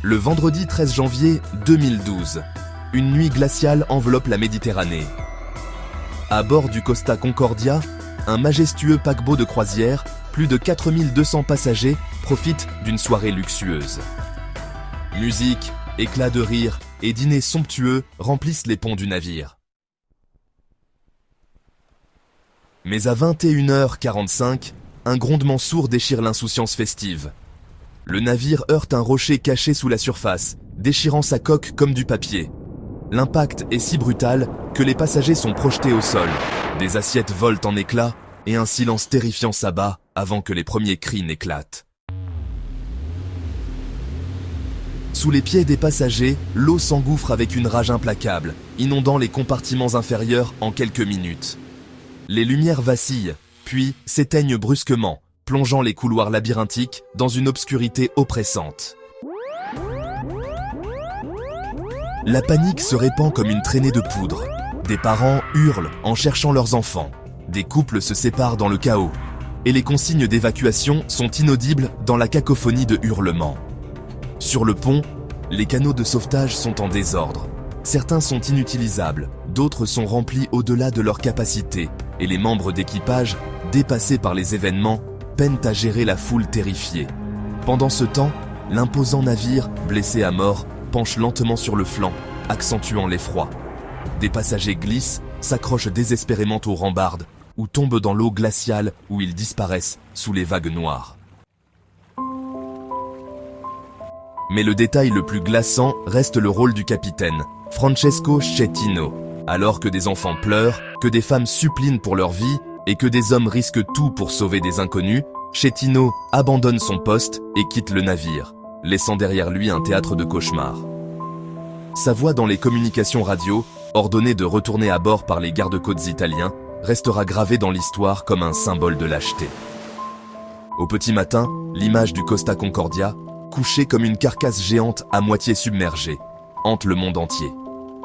Le vendredi 13 janvier 2012, une nuit glaciale enveloppe la Méditerranée. À bord du Costa Concordia, un majestueux paquebot de croisière, plus de 4200 passagers profitent d'une soirée luxueuse. Musique, éclats de rire et dîners somptueux remplissent les ponts du navire. Mais à 21h45, un grondement sourd déchire l'insouciance festive. Le navire heurte un rocher caché sous la surface, déchirant sa coque comme du papier. L'impact est si brutal que les passagers sont projetés au sol. Des assiettes volent en éclats et un silence terrifiant s'abat avant que les premiers cris n'éclatent. Sous les pieds des passagers, l'eau s'engouffre avec une rage implacable, inondant les compartiments inférieurs en quelques minutes. Les lumières vacillent, puis s'éteignent brusquement, plongeant les couloirs labyrinthiques dans une obscurité oppressante. La panique se répand comme une traînée de poudre. Des parents hurlent en cherchant leurs enfants. Des couples se séparent dans le chaos. Et les consignes d'évacuation sont inaudibles dans la cacophonie de hurlements. Sur le pont, les canaux de sauvetage sont en désordre. Certains sont inutilisables, d'autres sont remplis au-delà de leur capacité, et les membres d'équipage, dépassés par les événements, peinent à gérer la foule terrifiée. Pendant ce temps, l'imposant navire, blessé à mort, penche lentement sur le flanc, accentuant l'effroi. Des passagers glissent, s'accrochent désespérément aux rambardes, ou tombent dans l'eau glaciale où ils disparaissent sous les vagues noires. Mais le détail le plus glaçant reste le rôle du capitaine, Francesco Schettino. Alors que des enfants pleurent, que des femmes supplinent pour leur vie et que des hommes risquent tout pour sauver des inconnus, Schettino abandonne son poste et quitte le navire, laissant derrière lui un théâtre de cauchemars. Sa voix dans les communications radio, ordonnée de retourner à bord par les gardes-côtes italiens, restera gravée dans l'histoire comme un symbole de lâcheté. Au petit matin, l'image du Costa Concordia, couché comme une carcasse géante à moitié submergée, hante le monde entier.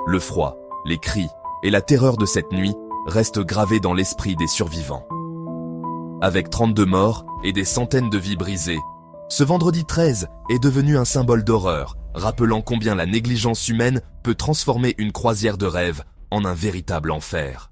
Le froid, les cris et la terreur de cette nuit restent gravés dans l'esprit des survivants. Avec 32 morts et des centaines de vies brisées, ce vendredi 13 est devenu un symbole d'horreur, rappelant combien la négligence humaine peut transformer une croisière de rêve en un véritable enfer.